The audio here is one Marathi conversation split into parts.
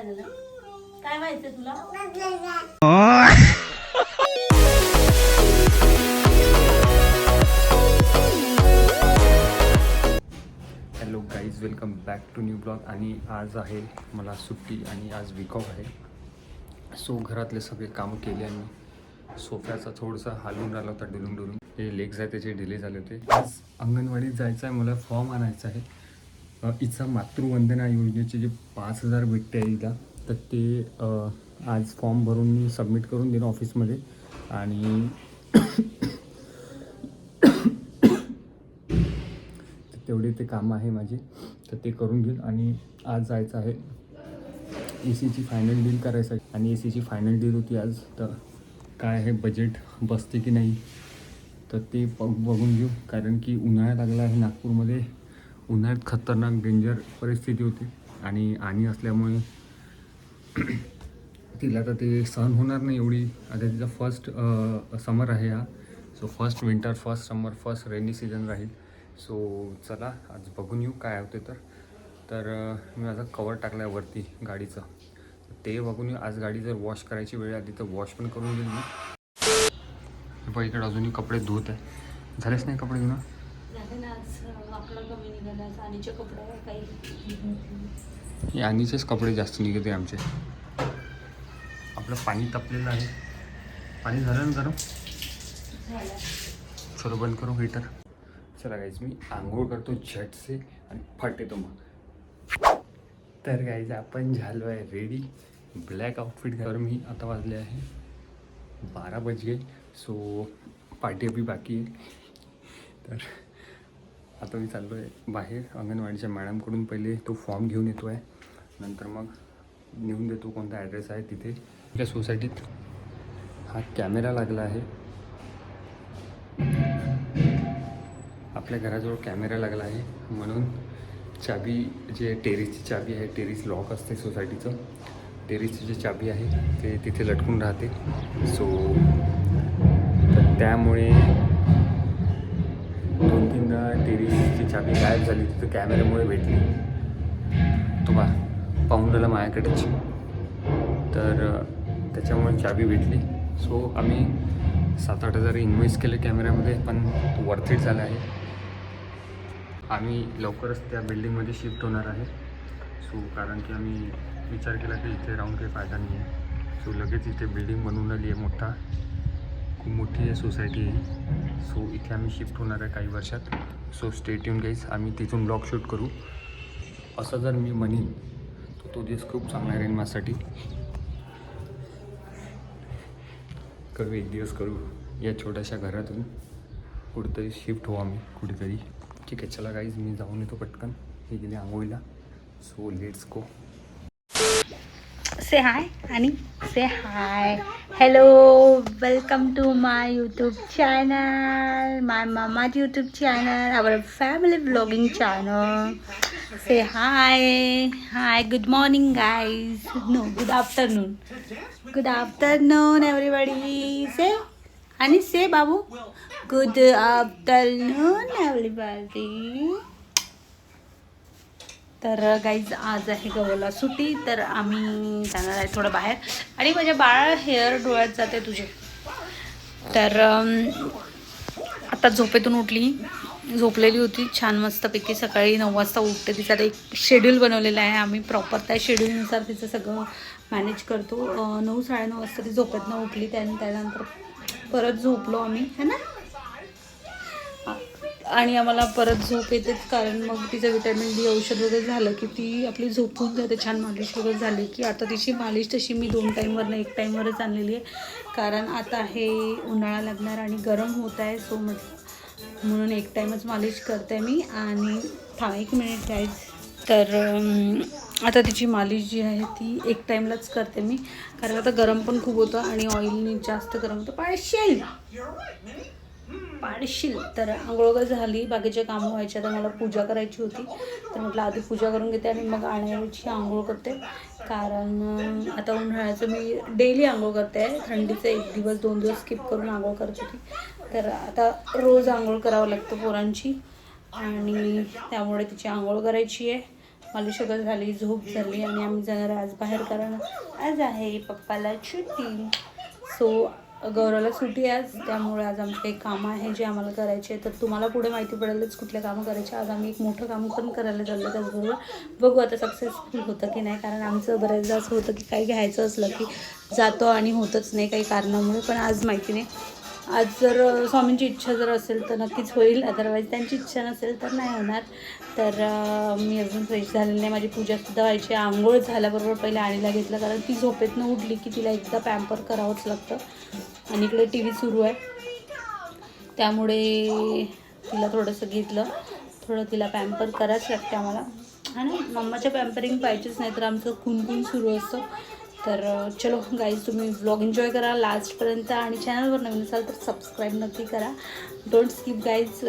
काय झालं? काय व्हायचं तुला? Hello guys, welcome back to new blog. आणि आज आहे मला सुट्टी आणि आज वीक ऑफ आहे. सो घरातले सगळे कामं केले आणि सोफ्याचा थोडंसं हालून राहिला होता डुलून डुलून. हे लेग्स आहे त्याचे डिले झाले होते. आज अंगणवाडीत जायचं आहे, मला फॉर्म आणायचा आहे. हिचा मातृवंदना योजनेचे जे 5,000 भेटते आहे हिला, तर ते आज फॉर्म भरून मी सबमिट करून देईन ऑफिसमध्ये. आणि तेवढे ते काम आहे माझे, तर ते करून घेईल. आणि आज जायचं आहे AC ची फायनल डील करायचं आहे. आणि AC ची फायनल डील होती आज, तर काय आहे बजेट बसते की नाही तर ते बघून घेऊ. कारण की उन्हाळा लागला आहे नागपूरमध्ये. उन्हाळ्यात खतरनाक डेंजर परिस्थिती होती आणि असल्यामुळे तिला तर ते सहन होणार नाही एवढी. आता तिचा फर्स्ट समर आहे हा. सो फर्स्ट विंटर, फर्स्ट समर, फर्स्ट रेनी सीझन राहील. सो चला आज बघून येऊ काय होते. तर मी माझा कवर टाकला आहे वरती गाडीचं, ते बघून येऊ. आज गाडी जर वॉश करायची वेळ आली तर वॉश पण करून घेईल मी. पण इकडे अजूनही कपडे धुत आहे. झालेच नाही कपडे धुणं. झाले ना, आज आपला कमी निघाला. आणीचे कपडे काही हे आणीचेच कपडे जास्त निघते आमचे. आपलं पाणी तापलेलं आहे. पाणी झालं ना गरम? झालं. चलो बंद करू हीटर. चला गाईज, मी आंघोळ करतो झट से आणि फट येतो मग. तर गाईज आपण झालो आहे रेडी. ब्लॅक आउटफिट घालून मी आता वाजले आहे 12 बजे. सो पार्टी अभी बाकी आहे. तर आता मी चाललो आहे बाहेर. अंगणवाडीच्या मॅडमकडून पहिले तो फॉर्म घेऊन येतो आहे, नंतर मग नेऊन देतो कोणता ॲड्रेस आहे तिथे. त्या सोसायटीत हा कॅमेरा लागला आहे. आपल्या घराजवळ कॅमेरा लागला आहे म्हणून चाबी, जे टेरेसची चाबी आहे, टेरेस लॉक असते सोसायटीचं, टेरेसची जी चाबी आहे ते तिथे लटकून राहते. सो तर त्यामुळे 2-3दा टेरेसची चाबी गायब झाली, तिथं कॅमेऱ्यामुळे भेटली. तुम्हाला पाहून राहिला माझ्याकडेच, तर त्याच्यामुळे चाबी भेटली. सो आम्ही 7-8 हजार इन्व्हेस्ट केले कॅमेऱ्यामध्ये, पण तो वर्थ इट झाला आहे. आम्ही लवकरच त्या बिल्डिंगमध्ये शिफ्ट होणार आहे. सो कारण की आम्ही विचार केला की इथे राहून काही फायदा नाही आहे. सो लगेच इथे बिल्डिंग बनवून आली आहे, खूप मोठी आहे सोसायटी आहे. सो इथे आम्ही शिफ्ट होणार आहे काही वर्षात. सो स्टे ट्यून गाईज, आम्ही तिथून ब्लॉग शूट करू. असं जर मी म्हणेन तर तो दिवस खूप चांगला राहील माझ्यासाठी. करू एक दिवस, करू या छोट्याशा घरातून कुठेतरी शिफ्ट हो आम्ही कुठेतरी. ठीक आहे, चला गाईज, मी जाऊन येतो पटकन. हे गेले आंघोळीला. So let's go. Say hi आणि say hi. Hello, welcome to my YouTube channel, my mama's YouTube channel, our family blogging channel. Say hi. Hi, good morning guys. No, good afternoon. Good afternoon everybody. Say आणि say Babu, good afternoon everybody. तर गाईज आज आहे गवला सुट्टी, तर आम्ही जाणार आहे थोडं बाहेर. आणि माझ्या बाळ हेअर डोळ्यात जाते तुझे. तर आता झोपेतून उठली, झोपलेली होती छान मस्तपैकी. सकाळी 9 वाजता उठते. तिचा एक शेड्यूल बनवलेला आहे आम्ही प्रॉपर. त्या शेड्यूलनुसार तिचं सगळं मॅनेज करतो. 9-9:30 वाजता ती झोपेतनं उठली. त्यानंतर परत झोपलो आम्ही, है ना. आणि आम्हाला परत झोप येतेच, कारण मग तिचं विटॅमिन D औषध वगैरे झालं की ती आपली झोपून जाते. छान मालिश वगैरे झाली की. आता तिची मालिश तशी मी 2 टाईमवरनं 1 टाईमवरच आणलेली आहे, कारण आता हे उन्हाळा लागणार आणि गरम होत आहे. सो म्हणून 1 टाईमच मालिश करते मी. आणि 1 मिनिट गाईज. तर आता तिची मालिश जी आहे ती 1 टाईमलाच करते मी, कारण आता गरम पण खूप होतं आणि ऑइलनी जास्त गरम होतं. पाडशील. तर आंघोळ वगैरे झाली, बाकीचे कामं व्हायचे. आता मला पूजा करायची होती, तर म्हटलं आधी पूजा करून घेते आणि मग आणायची आंघोळ करते. कारण आता उन्हाळ्याचं मी डेली आंघोळ करते. थंडीचं 1 दिवस 2 दिवस स्किप करून आंघोळ करत होती. तर आता रोज आंघोळ करावं लागतं पोरांची, आणि त्यामुळे तिची आंघोळ करायची आहे. मालिश वगैरे झाली, झोप झाली आणि आम्ही जाणार आहे आज बाहेर, कारण आज आहे पप्पाला सुट्टी. सो गौरवला सुट्टी आज, त्यामुळे आज आमचं काही कामं आहे जे आम्हाला करायचे. तर तुम्हाला पुढे माहिती पडेलच कुठले कामं करायचे. आज आम्ही एक मोठं काम पण करायला चाललो, त्याचबरोबर बघू आता सक्सेसफुल होतं की नाही, कारण आमचं बऱ्याचदा असं होतं की काही घ्यायचं असलं की जातो आणि होतच नाही काही कारणामुळे. पण आज माहिती नाही, आज जर स्वामींची इच्छा जर असेल तर नक्कीच होईल, अदरवाईज त्यांची इच्छा नसेल तर नाही होणार. तर मी अजून फ्रेश झालेली नाही, माझी पूजासुद्धा व्हायची. आंघोळ झाल्याबरोबर पहिले आणीला घेतलं, कारण ती झोपेतनं उठली की तिला एकदा पॅम्पर करावंच लागतं. आणि इकडे टी व्ही सुरू आहे, त्यामुळे तिला थोडंसं घेतलं. थोडं तिला पॅम्पर करायच लागते आम्हाला, आणि मम्माच्या पॅम्परिंग पाहिजेच, नाही तर आमचं खून सुरू असतं. तर चलो गाईज, तुम्ही व्लॉग एन्जॉय करा लास्टपर्यंत, आणि चॅनलवर नवीन असाल तर सबस्क्राईब नक्की करा. डोंट स्किप गाईज,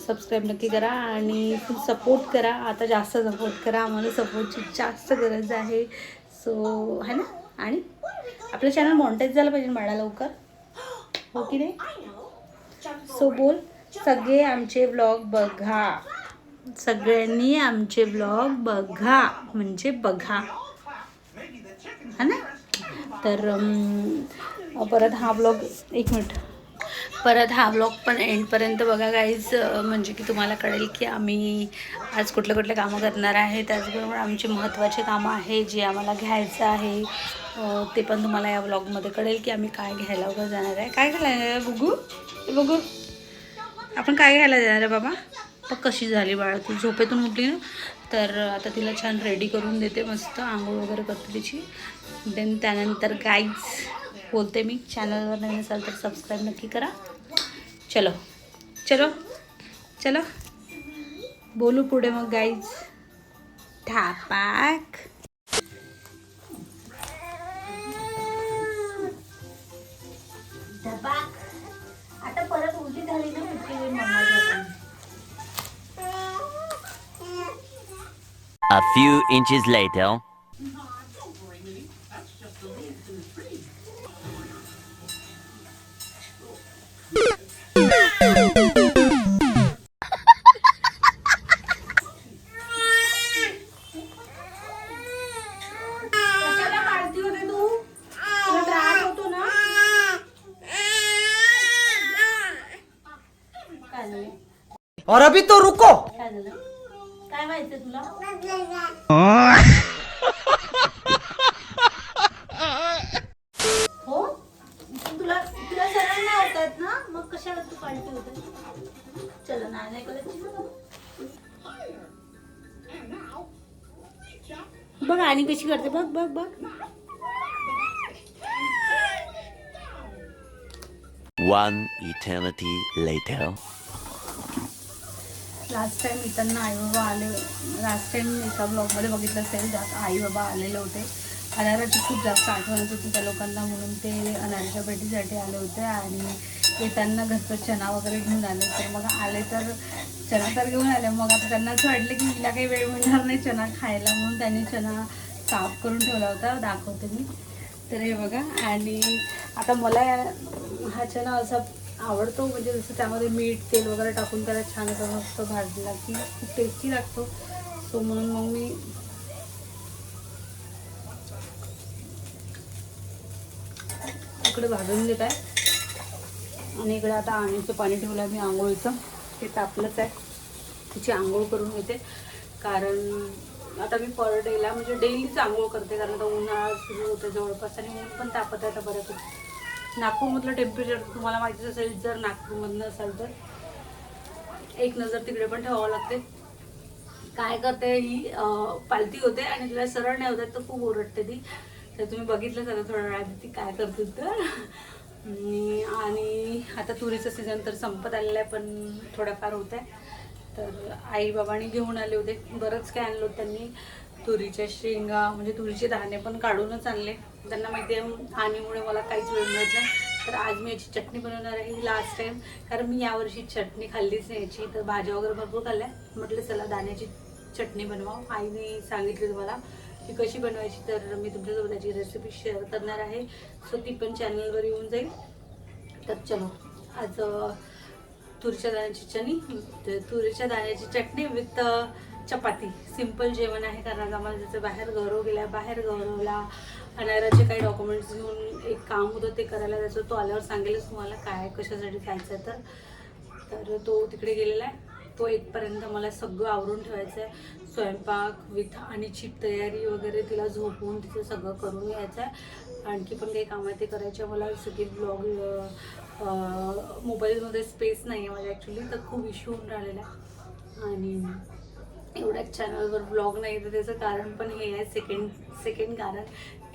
सबस्क्राईब नक्की करा आणि फुल सपोर्ट करा. आता जास्त सपोर्ट करा, आम्हाला सपोर्टची जास्त गरज आहे. सो है ना. आणि आपलं चॅनल मॉनिटाईज झालं पाहिजे मॅडा लवकर, हो की नाही. सो बोल, सगळे आमचे व्लॉग बघा, सगळ्यांनी आमचे व्लॉग बघा, म्हणजे बघा, है ना. तर परत हा व्लॉग, एक मिनिट, परत हा व्लॉग पण एंडपर्यंत बघा गाईज, म्हणजे की तुम्हाला कळेल की आम्ही आज कुठले कुठले कामं करणार आहे. त्याचबरोबर आमचे महत्त्वाचे कामं आहे जे आम्हाला घ्यायचं आहे, ते पण तुम्हाला या व्लॉगमध्ये कळेल की आम्ही काय घ्यायला वगैरे जाणार आहे. काय घ्यायला आहे बघू, बघू आपण काय घ्यायला जाणार आहे बाबा. तर कशी झाली बाळा, तू झोपेतून उठली ना. तर आता तिला छान रेडी करून देते, मस्त आंघोळ वगैरे करते तिची. देन त्यानंतर गाईज बोलते मी, चॅनलवर नवीन असाल तर सबस्क्राईब नक्की करा. चलो चलो चलो, बोलू पुढे मग गाईज. ठापाक. आता परत उलटी झाली ना, A few inches later. और अभी तो रुको. काय व्हायचं तुला. हो, तुला तुला सरळ नाही होतात ना, मग कशाला तू पालटी होते. चला नाही करायची बघ, आणि कशी करते बघ बघ बघ. One eternity later. Last time येताना आई बाबा आले, लास्ट टाइम एका ब्लॉगमध्ये बघितलं असेल, त्यात आई बाबा आलेले होते. अनाराची खूप जास्त आठवण येत होती त्या लोकांना, म्हणून ते अनाराच्या भेटीसाठी आले होते. आणि येताना घरचं चना वगैरे घेऊन आले. तर मग आले तर चना तर घेऊन आले, मग आता त्यांना असं वाटलं की हिला काही वेळ मिळणार नाही चना खायला, म्हणून त्यांनी चना साफ करून ठेवला होता, दाखवते मी. तर हे बघा, आणि आता मला हा चना असा आवडतो, म्हणजे जसं त्यामध्ये मीठ तेल वगैरे टाकून त्याला छान असं मस्त भाजला की खूप टेस्टी लागतो. सो म्हणून मग मी इकडे भाजून देत आहे, आणि इकडे आता आणीचं पाणी ठेवलं आहे मी आंघोळीचं, ते तापलंच आहे, तिची आंघोळ करून घेते. कारण आता मी पर डेला म्हणजे डेलीच आंघोळ करते, कारण आता उन्हाळा सुरू होतं जवळपास, आणि ऊन पण तापत आहे आता बऱ्यापैकी. नागपूरमधलं टेम्परेचर तुम्हाला माहितीच असेल, जर नागपूरमधनं असाल तर एक नजर तिकडे पण ठेवावं लागते. काय करते ही पालती होते आणि तिला सरळ नाही होत, तर खूप ओरडते ती. तर तुम्ही बघितलं आता थोड्या वेळात ती काय करते तर. आणि आता तुरीचं सीझन तर संपत आलेलं आहे, पण थोडंफार होत आहे. तर आई बाबांनी घेऊन आले होते, बरंच काय आणलं होतं त्यांनी. तुरीच्या शेंगा म्हणजे तुरीचे दाणे पण काढूनच आणले. त्यांना माहिती आहे आणीमुळे मला काहीच वेळ मिळत नाही, तर आज मी याची चटणी बनवणार आहे लास्ट टाइम, कारण मी यावर्षी चटणी खाल्लीच नाही याची. तर भाज्या वगैरे भरपूर खाल्ल्या, म्हटलं चला दाण्याची चटणी बनवा. आईने सांगितली तुम्हाला की कशी बनवायची, तर मी तुमच्यासोबत त्याची रेसिपी शेअर करणार आहे. सो ती पण चॅनलवर येऊन जाईल. तर चलो, आज तुरीच्या दाण्याची चटणी विथ चपाती, सिम्पल जेवण आहे. कारण आज आम्हाला त्याचं बाहेर गौरवला अनायराचे काही डॉक्युमेंट्स घेऊन एक काम होतं ते करायला जायचं. तो आल्यावर सांगेलच तुम्हाला काय कशासाठी जायचं आहे तर तो तिकडे गेलेला आहे. तो 1पर्यंत मला सगळं आवरून ठेवायचं आहे. स्वयंपाक विथ आणीची तयारी वगैरे, तिला झोपवून तिचं सगळं करून घ्यायचं आहे. आणखी पण काही कामं ते करायचे मला. सगळे ब्लॉग मोबाईलमध्ये स्पेस नाही आहे माझ्या ॲक्च्युली, तर खूप इश्यू होऊन राहिलेला आहे. आणि एवढ्याच चॅनलवर ब्लॉग नाही तर त्याचं कारण पण हे आहे. सेकंड कारण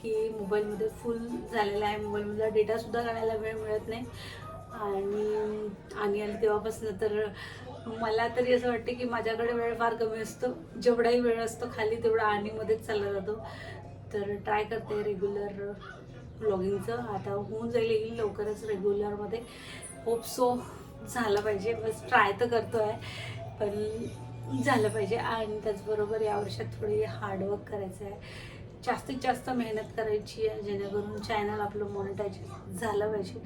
की मोबाईलमध्ये फुल झालेला आहे. मोबाईलमधला डेटासुद्धा काढायला वेळ मिळत नाही. आणि आली तेव्हापासून तर मला तरी असं वाटते की माझ्याकडे वेळ फार कमी असतो. जेवढाही वेळ असतो खाली तेवढा आणीमध्येच चालला जातो. तर ट्राय करते रेग्युलर ब्लॉगिंगचं. आता होऊन येईल लवकरच रेग्युलरमध्ये. होप सो झालं पाहिजे. बस ट्राय तर करतो आहे पण झालं पाहिजे. आणि त्याचबरोबर या वर्षात थोडी हार्डवर्क करायचं आहे. जास्तीत जास्त मेहनत करायची आहे जेणेकरून चॅनल आपलं मॉनिटाईज झालं पाहिजे.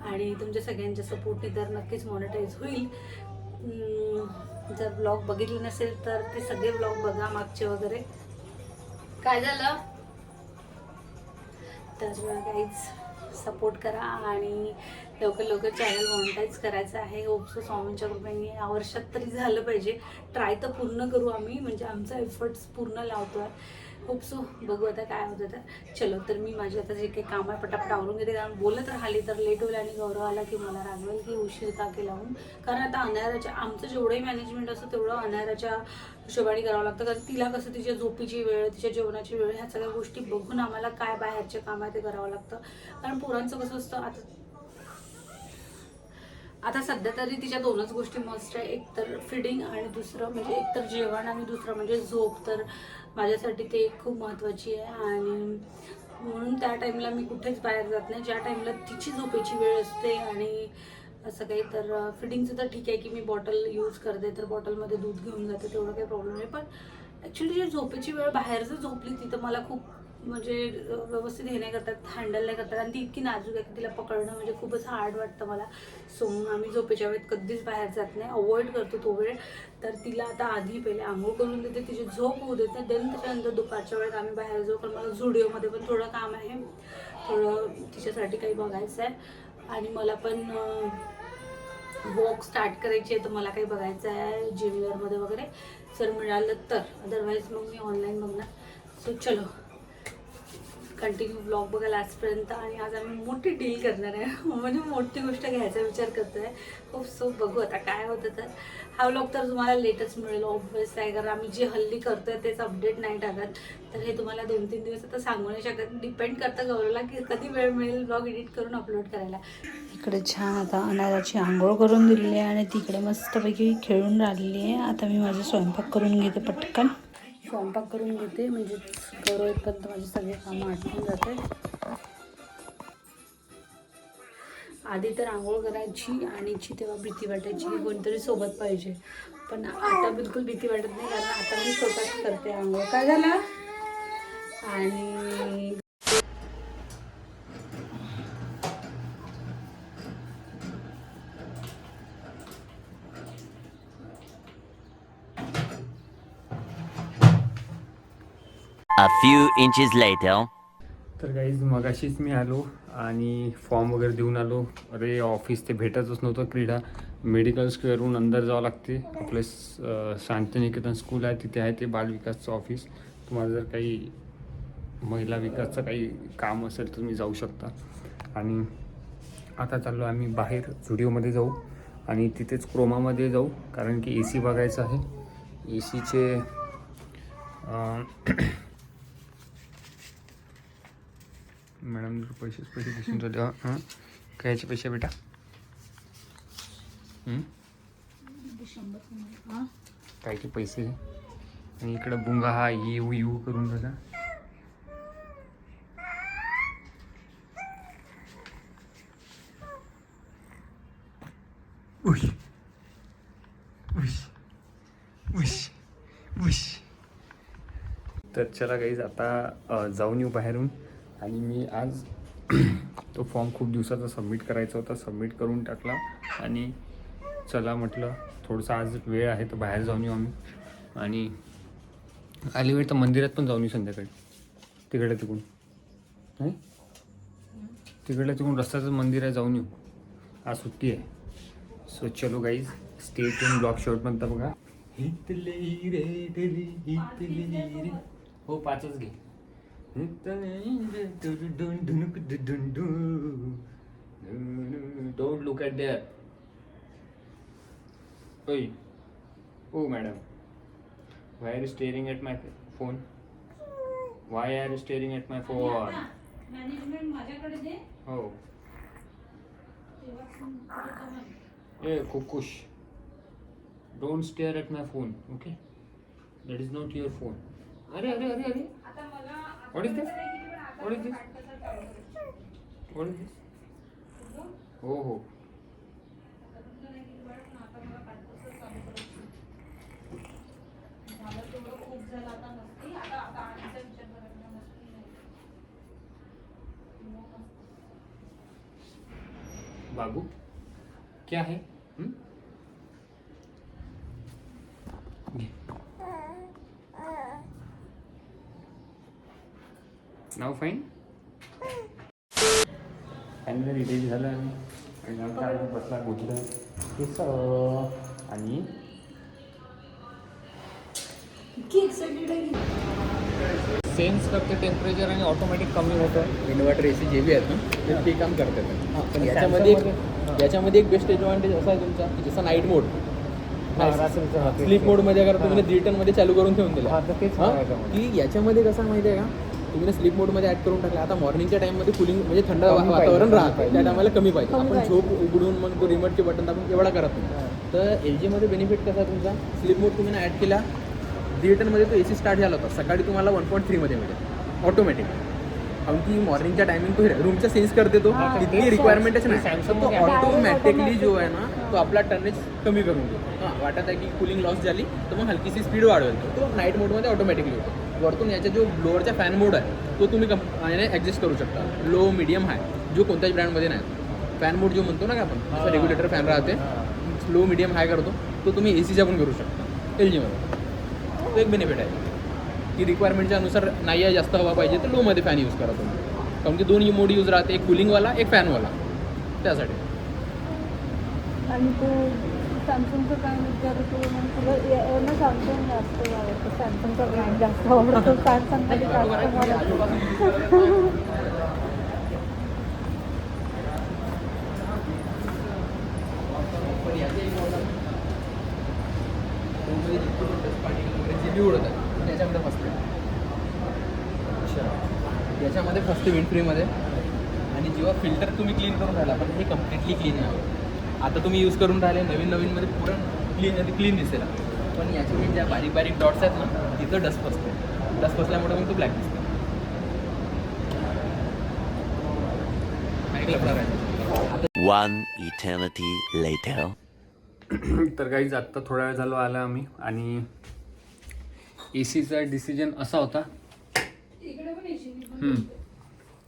आणि तुमच्या सगळ्यांच्या सपोर्टने तर नक्कीच मॉनिटाईज होईल. जर ब्लॉग बघितले नसेल तर ते सगळे ब्लॉग बघा मागचे वगैरे. काय झालं तर काहीच सपोर्ट करा आणि लवकर चॅनल मॉनिटाईज करायचं आहे. होपसो स्वामींच्या कृपेने या वर्षात तरी झालं पाहिजे. ट्राय तर पूर्ण करू आम्ही, म्हणजे आमचा एफर्ट्स पूर्ण लावतो आहे. होपसो बघू आता काय होतं तर. चलो तर मी माझी आता जे काही काम आहे पटापट आवरून घेते. कारण बोलत राहिली तर लेट होईल आणि गौरव आला की मला रागवेल की उशीर का केला म्हणून. कारण आता अनायराच्या आमचं जेवढंही मॅनेजमेंट असतं तेवढं अनायराच्या हिशोबाने करावं लागतं. कारण तिला कसं तिच्या झोपीची वेळ, तिच्या जेवणाची वेळ, ह्या सगळ्या गोष्टी बघून आम्हाला काय बाहेरचे काम आहे ते करावं लागतं. कारण पोरांचं कसं असतं आता सध्या तरी तिच्या 2च गोष्टी मस्ट आहे. एक तर फिडिंग आणि दुसरं म्हणजे एक तर जेवण आणि दुसरं म्हणजे झोप. तर माझ्यासाठी ते खूप महत्त्वाची आहे. आणि म्हणून त्या टाईमला मी कुठेच बाहेर जात नाही ज्या टाईमला तिची झोपेची वेळ असते. आणि असं काही तर फिडिंगचं तर ठीक आहे की मी बॉटल यूज करते तर बॉटलमध्ये दूध घेऊन जाते, तेवढं काही प्रॉब्लेम नाही. पण ॲक्च्युली जी झोपेची वेळ बाहेर जर झोपली तिथं मला खूप म्हणजे व्यवस्थित हे नाही करतात, हँडल नाही करतात. आणि ती इतकी नाजूक आहे की तिला पकडणं म्हणजे खूपच हार्ड वाटतं मला. सो आम्ही झोपेच्या वेळेत कधीच बाहेर जात नाही, अवॉइड करतो तो वेळ. तर तिला आता आधी पहिले आंघोळ करून देते, तिची झोप होऊ देते, देन त्याच्यानंतर दुपारच्या वेळेत आम्ही बाहेर जाऊ. कारण मला झुडिओमध्ये पण थोडं काम आहे, थोडं तिच्यासाठी काही बघायचं आहे. आणि मला पण वॉक स्टार्ट करायची आहे तर मला काही बघायचं आहे जिमवेअरमध्ये वगैरे जर मिळालं तर. अदरवाईज मग मी ऑनलाईन बघणार. सो चलो कंटिन्यू ब्लॉग बघायला आजपर्यंत. आणि आज आम्ही मोठी डील करणार आहे, म्हणजे मोठी गोष्ट घ्यायचा विचार करतो आहे. खूप सो बघू आता काय होतं तर. हा व्लॉग तर तुम्हाला लेटच मिळेल ऑब्वियस आहे, कारण आम्ही जे हल्ली करतो आहे तेच अपडेट नाही टाकत. तर हे तुम्हाला 2-3 दिवस आता सांगू नाही शकत. डिपेंड करतं गौरवला की कधी वेळ मिळेल ब्लॉग एडिट करून अपलोड करायला. इकडे छान आता अनाराची आंघोळ करून दिलेली आहे आणि तिकडे मस्तपैकी खेळून राहिलेली आहे. आता मी माझा स्वयंपाक करून घेते, पटकन स्वयंपाक करून घेते म्हणजे गौरव येतपर्यंत माझी सगळी कामं आटून जाते. आधी तर आंघोळ करायची आणि तेव्हा भीती वाटायची की कोणतरी सोबत पाहिजे. पण आता बिलकुल भीती वाटत नाही, कारण आता मी स्वतःच करते आंघोळ. काय झालं? आणि A few inches later. तर काहीच मगाशीच मी आलो आणि फॉर्म वगैरे देऊन आलो. अरे ऑफिस ते भेटतच नव्हतं. क्रीडा मेडिकल स्क्वेअरहून अंदर जावं लागते. आपले शांतिनिकेतन स्कूल आहे तिथे आहे ते बालविकासचं ऑफिस. तुम्हाला जर काही महिला विकासचं काही काम असेल तर तुम्ही जाऊ शकता. आणि आता चाललो आम्ही बाहेर झुडिओमध्ये जाऊ आणि तिथेच क्रोमामध्ये जाऊ, कारण की AC बघायचं आहे. ACचे मॅडम पैसे दिसून जाते. हां कायचे पैसे बेटा? कायचे पैसे? आणि इकडं बुंगा हा येऊ करून झाला. तर चला गाईज आता जाऊन येऊ बाहेरून. आणि मी आज तो फॉर्म खूप दिवसाचा सबमिट करायचा होता, सबमिट करून टाकला. आणि चला म्हटलं थोडंसं आज वेळ आहे तर बाहेर जाऊन येऊ आम्ही. आणि आली वेळ तर मंदिरात पण जाऊन येऊ संध्याकाळी. तिकडे तिकडून नाही, तिकडल्या तिकडून रस्त्याचं मंदिर आहे, जाऊन येऊ. आज सुट्टी आहे. सो चलो गाईज, स्टे ट्यून. ब्लॉग शेवटपर्यंत बघा. हितली रे दिली, हितली रे. हो 5च घे. Don't look at there. Oi. Oh madam. Why are you staring at my phone? Why are you staring at my phone? Management माझ्याकडे दे. हो. ए कुकुश. Don't stare at my phone, okay? That is not your phone. अरे अरे अरे अरे. What is this? What is this? What is this? हो हो. बाबू क्या है? नाव फाईन. फायनली रेडी झालं आणि आता बसला गोठलं केस आणि सेन्स करते टेम्परेचर आणि ऑटोमॅटिक कमी होतं. इन्व्हर्टर AC जे बी आहेत ना ते काम करतात. पण याच्यामध्ये एक बेस्ट एडव्हान्टेज असा आहे तुमचा की जसा नाईट मोड स्लीप मोडमध्ये अगर तुम्ही रिटर्नमध्ये चालू करून ठेवून दिलं की याच्यामध्ये कसं माहिती आहे का, तुम्ही स्लीप मोडमध्ये ॲड करून टाकला. आता मॉर्निंगच्या टाईममध्ये कूलिंग म्हणजे थंड वातावरण राहतं, त्या टायमाला कमी पाहिजे. आपण झोप उघडून मग तो रिमोटचे बटन दाबून एवढा करत नाही. तर LG मध्ये बेनिफिट कसा आहे तुमचा, स्लीप मोड तुम्ही ॲड केला, रिटर्नमध्ये तो AC स्टार्ट झाला होता. सकाळी तुम्हाला 1.3 मध्ये मिळेल ऑटोमॅटिक. कारण की मॉर्निंगच्या टायमिंग तो रूमचा सेन्स करते, तो इतकी रिक्वायरमेंटच नाही. तो ऑटोमॅटिकली जो आहे ना तो आपला टर्नेज कमी करून देतो. वाटत आहे की कूलिंग लॉस झाली तर मग हलकीशी स्पीड वाढवेल. तो नाईट मोडमध्ये ऑटोमॅटिकली होतो. वरतून याचा जो ब्लोअरचा फॅन मोड आहे तो तुम्ही ॲडजस्ट करू शकता. लो, मीडियम, हाय, जो कोणत्याच ब्रँडमध्ये नाही. फॅन मोड जो म्हणतो ना का आपण, जसं रेग्युलेटर फॅन राहते, लो, मीडियम, हाय करतो, तो तुम्ही ACच्या पण करू शकता LG मध्ये. तो एक बेनिफिट आहे की रिक्वायरमेंटच्या अनुसार नाही आहे जास्त हवा पाहिजे तर लोमध्ये फॅन यूज करा तुम्ही. कारण की 2 मोड यूज राहते, एक कूलिंगवाला एक फॅनवाला, त्यासाठी. आणि तू सॅमसंगचं काय विचारतो मग तुला ना सॅमसंग जास्त आवडतं, सॅमसंगचा ब्रँड जास्त आवडतो, सॅमसंगमध्ये जास्त त्याच्यामध्ये फर्स्ट याच्यामध्ये फर्स्ट विंड फ्रीमध्ये. आणि जेव्हा फिल्टर तुम्ही क्लीन करून राहिला, पण हे कम्प्लिटली क्लीन नाही. आता तुम्ही यूज करून राहिले नवीनमध्ये पूर्ण क्लीन दिसेल. पण याचे ज्या बारीक बारीक डॉट्स आहेत ना तिथं डस्ट फसते. डस्ट फसल्यामुळे मग तो ब्लॅक दिसतो. One eternity later. तर काहीच आत्ता थोडा वेळ झालो आला आम्ही. आणि ACचा डिसिजन असा होता,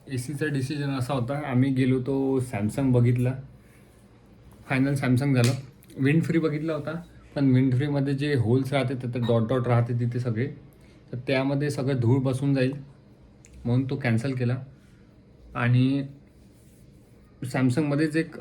ACचा डिसिजन असा होता, आम्ही गेलो तो सॅमसंग बघितला. फायनल सॅमसंग झालं. विंड फ्री बघितला होता, पण विंड फ्रीमध्ये जे होल्स राहते तर डॉट डॉट राहते तिथे सगळे, तर त्यामध्ये सगळं धूळ बसून जाईल म्हणून तो कॅन्सल केला. आणि सॅमसंगमध्येच एक